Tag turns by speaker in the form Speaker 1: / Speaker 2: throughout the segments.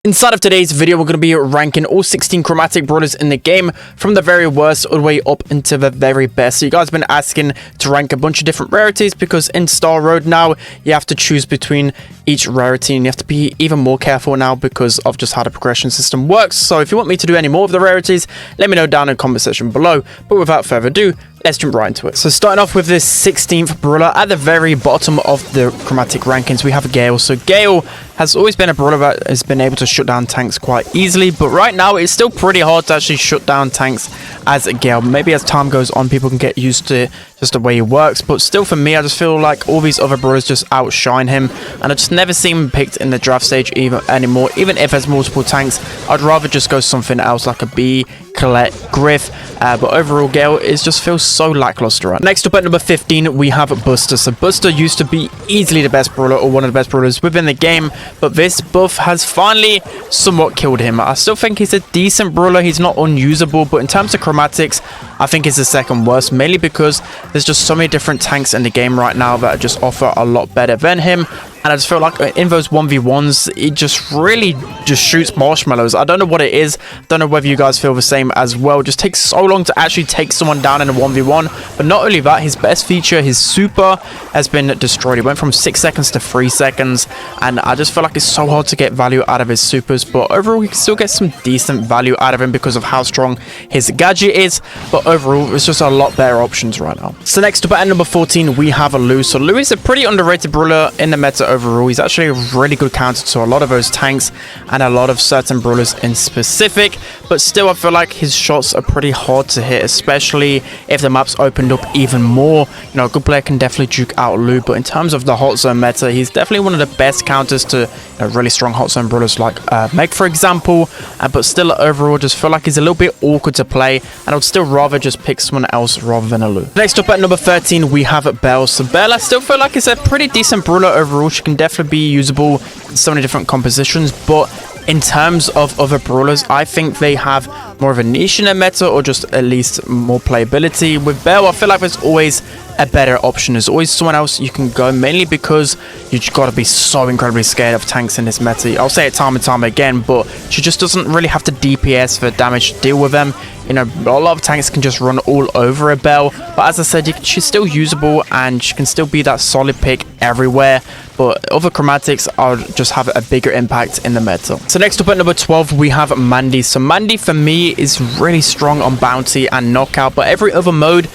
Speaker 1: Inside of today's video, we're going to be ranking all 16 chromatic brawlers in the game from the very worst all the way up into the very best. So you guys have been asking to rank a bunch of different rarities because in Star Road now, you have to choose between each rarity and you have to be even more careful now because of just how the progression system works. So if you want me to do any more of the rarities, let me know down in the comment section below. But without further ado, let's jump right into it. So starting off with this 16th brawler, at the very bottom of the chromatic rankings, we have Gale. So Gale has always been a brawler that has been able to shut down tanks quite easily, but right now it's still pretty hard to actually shut down tanks as a Gale. Maybe as time goes on, people can get used to just the way he works, but still for me, I just feel like all these other brawlers just outshine him, and I just never see him picked in the draft stage anymore. Even if there's multiple tanks, I'd rather just go something else like a Bee, Colette, Griff, but overall Gale just feels so lackluster. Right? Next up at number 15, we have Buster. So Buster used to be easily the best brawler or one of the best brawlers within the game, but this buff has finally somewhat killed him. I still think he's a decent brawler. He's not unusable, but in terms of chromatics, I think he's the second worst, mainly because there's just so many different tanks in the game right now that just offer a lot better than him. And I just feel like in those 1v1s, it just really just shoots marshmallows. I don't know what it is. Don't know whether you guys feel the same as well. It just takes so long to actually take someone down in a 1v1. But not only that, his best feature, his super, has been destroyed. It went from 6 seconds to 3 seconds. And I just feel like it's so hard to get value out of his supers. But overall, we can still get some decent value out of him because of how strong his gadget is. But overall, it's just a lot better options right now. So next up at number 14, we have Lou. So Lou is a pretty underrated brawler in the meta overall. He's actually a really good counter to a lot of those tanks and a lot of certain brawlers in specific, but still I feel like his shots are pretty hard to hit, especially if the map's opened up even more. You know, a good player can definitely juke out Lou, but in terms of the hot zone meta, he's definitely one of the best counters to really strong hot zone brawlers like Meg, for example, but still overall just feel like he's a little bit awkward to play, and I would still rather just pick someone else rather than a Lou. Next up at number 13, we have Belle. So Belle, I still feel like it's a pretty decent brawler overall. She can definitely be usable in so many different compositions, but in terms of other brawlers, I think they have more of a niche in their meta, or just at least more playability. With Belle, I feel like there's always a better option. There's always someone else you can go, mainly because you've got to be so incredibly scared of tanks in this meta. I'll say it time and time again, but she just doesn't really have the DPS for damage to deal with them. You know, a lot of tanks can just run all over a Belle, but as I said, she's still usable and she can still be that solid pick everywhere. But other chromatics are just have a bigger impact in the meta. So next up at number 12, we have Mandy. So Mandy for me is really strong on bounty and knockout, but every other mode,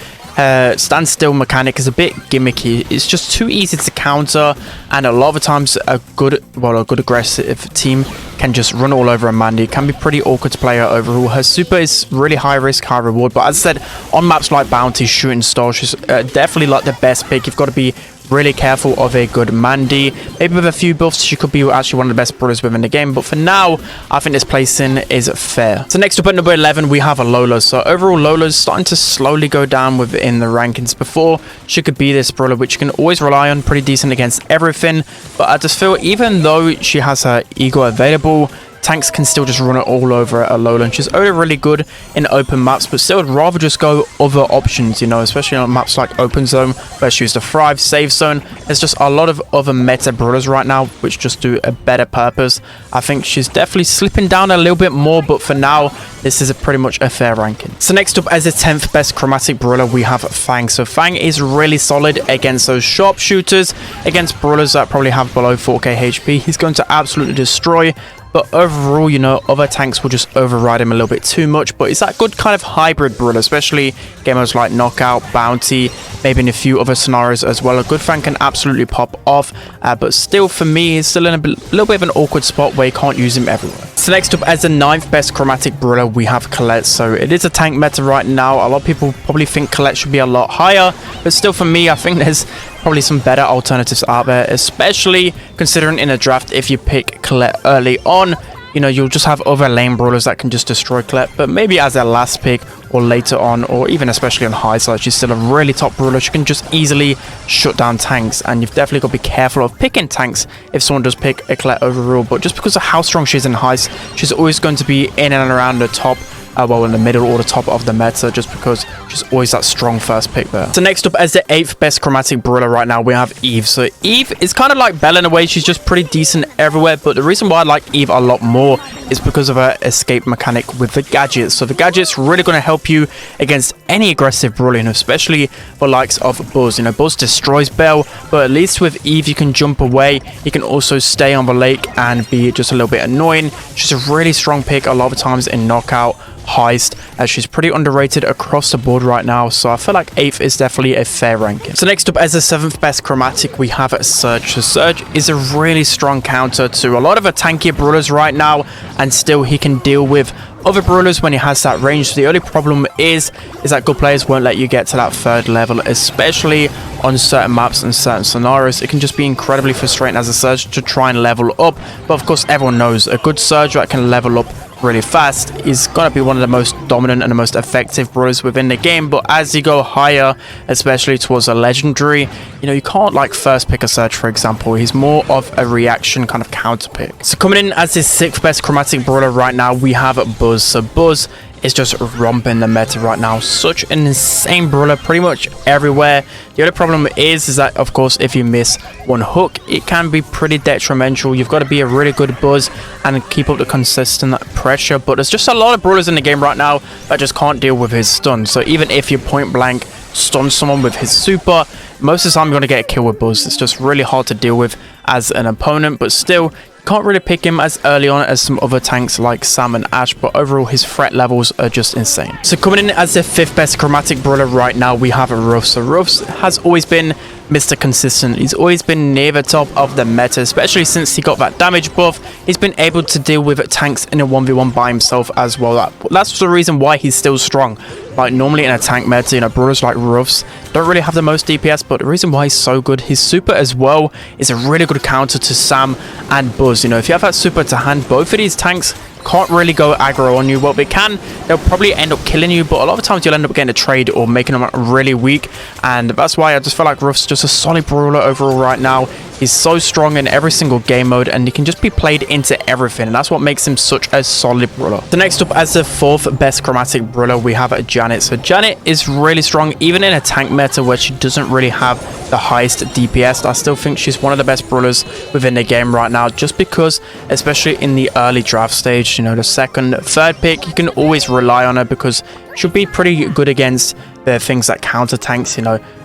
Speaker 1: standstill mechanic is a bit gimmicky. It's just too easy to counter, and a lot of the times a good aggressive team can just run all over a Mandy. It can be pretty awkward to play her overall. Her super is really high risk, high reward, but as I said, on maps like Bounty, Shooting Star, she's definitely like the best pick. You've got to be really careful of a good Mandy. Maybe with a few buffs, she could be actually one of the best brawlers within the game, but for now, I think this placing is fair. So next up at number 11, we have a Lola. So overall, Lola's starting to slowly go down within the rankings. Before, she could be this brawler which you can always rely on, pretty decent against everything, but I just feel even though she has her ego available, tanks can still just run it all over a Lola, and she's only really good in open maps, but still I'd rather just go other options, you know, especially on maps like Open Zone, where she used to thrive, Safe Zone. There's just a lot of other meta brawlers right now which just do a better purpose. I think she's definitely slipping down a little bit more, but for now, this is pretty much a fair ranking. So next up, as the 10th best chromatic brawler, we have Fang. So Fang is really solid against those sharpshooters, against brawlers that probably have below 4k HP. He's going to absolutely destroy. But overall, you know, other tanks will just override him a little bit too much. But it's that good kind of hybrid brawler, especially game modes like Knockout, Bounty, maybe in a few other scenarios as well. A good Fang can absolutely pop off. But still, for me, he's still in a little bit of an awkward spot where you can't use him everywhere. So next up, as the 9th best chromatic brawler, we have Colette. So it is a tank meta right now. A lot of people probably think Colette should be a lot higher. But still, for me, I think there's probably some better alternatives out there, especially considering in a draft, if you pick Colette early on, you know, you'll just have other lane brawlers that can just destroy Colette. But maybe as a last pick or later on, or even especially on high side, she's still a really top brawler. She can just easily shut down tanks, and you've definitely got to be careful of picking tanks if someone does pick a Colette overall. But just because of how strong she is in heists, she's always going to be in and around the top well, in the middle or the top of the meta, just because she's always that strong first pick there. So next up, as the 8th best chromatic brawler right now, we have Eve. So Eve is kind of like Belle in a way. She's just pretty decent everywhere, but the reason why I like Eve a lot more is because of her escape mechanic with the gadgets. So the gadgets really going to help you against any aggressive brawler, especially the likes of Buzz. Buzz destroys Belle, but at least with Eve you can jump away. You can also stay on the lake and be just a little bit annoying. She's a really strong pick a lot of times in knockout, heist, as she's pretty underrated across the board right now, so I feel like 8th is definitely a fair ranking. So next up, as the 7th best chromatic, we have Surge. So Surge is a really strong counter to a lot of the tankier brawlers right now, and still he can deal with other brawlers when he has that range. The only problem is that good players won't let you get to that 3rd level, especially on certain maps and certain scenarios. It can just be incredibly frustrating as a Surge to try and level up, but of course everyone knows a good Surge that can level up really fast is gonna be one of the most dominant and the most effective brawlers within the game. But as you go higher, especially towards a legendary, you can't like first pick a Surge, for example. He's more of a reaction kind of counter pick. So coming in as his 6th best chromatic brawler right now, we have Buzz. So Buzz is just romping the meta right now. Such an insane brawler pretty much everywhere. The only problem is that, of course, if you miss one hook, it can be pretty detrimental. You've got to be a really good Buzz and keep up the consistent pressure. But there's just a lot of brawlers in the game right now that just can't deal with his stun. So even if you point blank stun someone with his super, most of the time you're going to get a kill with Buzz. It's just really hard to deal with as an opponent, but still can't really pick him as early on as some other tanks like Sam and Ash, but overall his threat levels are just insane. So coming in as the 5th best chromatic brawler right now, we have Ruffs. So Ruffs has always been Mr. Consistent. He's always been near the top of the meta, especially since he got that damage buff. He's been able to deal with tanks in a 1v1 by himself as well. That's the reason why he's still strong. Like normally in a tank meta, brawlers like Ruffs don't really have the most DPS, but the reason why he's so good, his super as well is a really good counter to Sam and Buzz. If you have that super to hand, both of these tanks can't really go aggro on you. Well, they can. They'll probably end up killing you, but a lot of times you'll end up getting a trade or making them really weak, and that's why I just feel like Ruff's just a solid brawler overall right now. He's so strong in every single game mode, and he can just be played into everything, and that's what makes him such a solid brawler. So next up, as the 4th best chromatic brawler, we have Janet. So Janet is really strong, even in a tank meta where she doesn't really have the highest DPS. I still think she's one of the best brawlers within the game right now, just because, especially in the early draft stage, the 2nd, 3rd pick, you can always rely on her because she'll be pretty good against the things that counter tanks,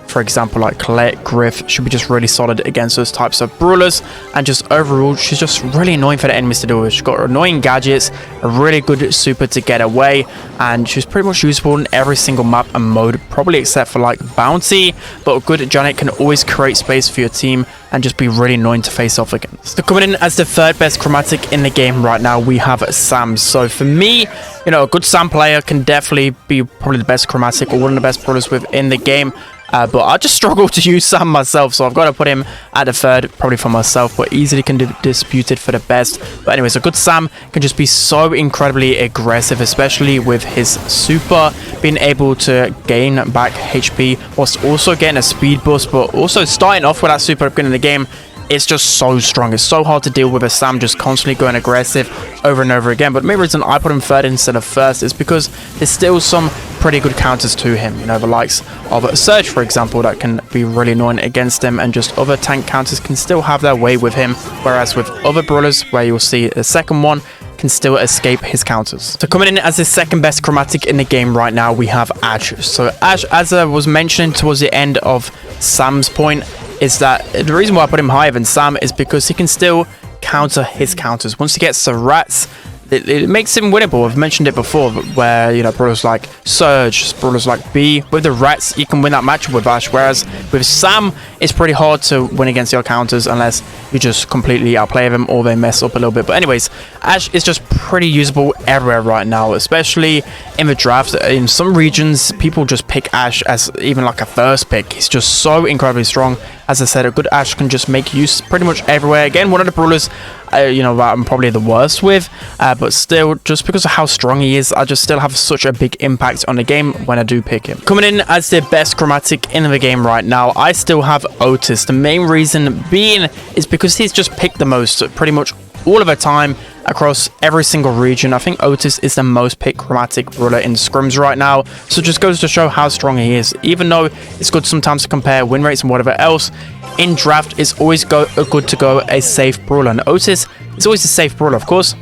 Speaker 1: for example, like Colette, Griff should be just really solid against those types of brawlers, and just overall she's just really annoying for the enemies to deal with. She's got annoying gadgets, a really good super to get away, and she's pretty much usable in every single map and mode, probably except for like Bounty. But a good Janet can always create space for your team and just be really annoying to face off against. So coming in as the 3rd best chromatic in the game right now, we have Sam. So for me, a good Sam player can definitely be probably the best chromatic or one of the best brawlers within the game. But I just struggle to use Sam myself, so I've got to put him at the 3rd, probably for myself, but easily can be disputed for the best. But anyways, a good Sam can just be so incredibly aggressive, especially with his super, being able to gain back HP whilst also getting a speed boost, but also starting off with that super at the beginning of the game. It's just so strong. It's so hard to deal with a Sam just constantly going aggressive over and over again. But the main reason I put him 3rd instead of 1st is because there's still some pretty good counters to him. The likes of Surge, for example, that can be really annoying against him, and just other tank counters can still have their way with him. Whereas with other brawlers, where you'll see the 2nd one, can still escape his counters. So coming in as the 2nd best chromatic in the game right now, we have Ash. So Ash, as I was mentioning towards the end of Sam's point, is that the reason why I put him higher than Sam is because he can still counter his counters. Once he gets the rats, it makes him winnable. I've mentioned it before, where brawlers like Surge, brawlers like B, with the rats you can win that matchup with Ash, whereas with Sam it's pretty hard to win against your counters unless you just completely outplay them or they mess up a little bit. But anyways, Ash is just pretty usable everywhere right now, especially in the draft. In some regions people just pick Ash as even like a 1st pick. He's just so incredibly strong. As I said, a good Ash can just make use pretty much everywhere. Again, one of the brawlers that I'm probably the worst with, but still, just because of how strong he is, I just still have such a big impact on the game when I do pick him. Coming in as the best chromatic in the game right now, I still have Otis. The main reason being is because he's just picked the most pretty much all of the time across every single region. I think Otis is the most picked chromatic brawler in scrims right now, so it just goes to show how strong he is. Even though it's good sometimes to compare win rates and whatever else, in draft it's always good to go a safe brawler, and Otis is always a safe brawler. Of course,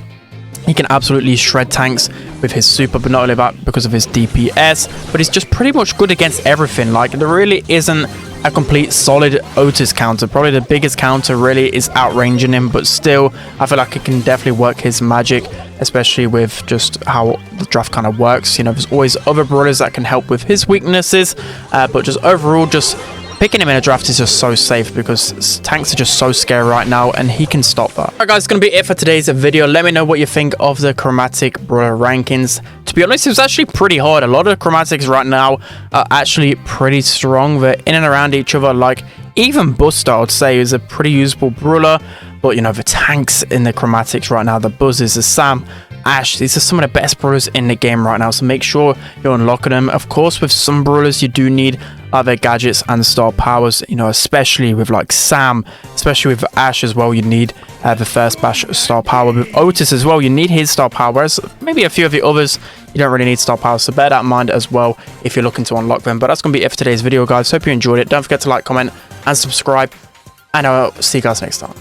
Speaker 1: he can absolutely shred tanks with his super, but not only that, because of his DPS, but he's just pretty much good against everything. Like, there really isn't a complete solid Otis counter. Probably the biggest counter really is outranging him, but still, I feel like it can definitely work his magic, especially with just how the draft kind of works. You know, there's always other brawlers that can help with his weaknesses, but just overall, just picking him in a draft is just so safe because tanks are just so scary right now, and he can stop that. Alright guys, it's going to be it for today's video. Let me know what you think of the chromatic brawler rankings. To be honest, it was actually pretty hard. A lot of chromatics right now are actually pretty strong. They're in and around each other. Like, even Buster, I would say, is a pretty usable brawler. But, you know, the tanks in the chromatics right now, the Buzzes, the Sam, Ash, these are some of the best brawlers in the game right now, so make sure you're unlocking them. Of course, with some brawlers you do need other gadgets and star powers, you know, especially with like Sam, especially with Ash as well. You need the first bash star power. With Otis as well, you need his star power, whereas maybe a few of the others you don't really need star power, so bear that in mind as well if you're looking to unlock them. But that's going to be it for today's video, guys. Hope you enjoyed it. Don't forget to like, comment and subscribe, and I'll see you guys next time.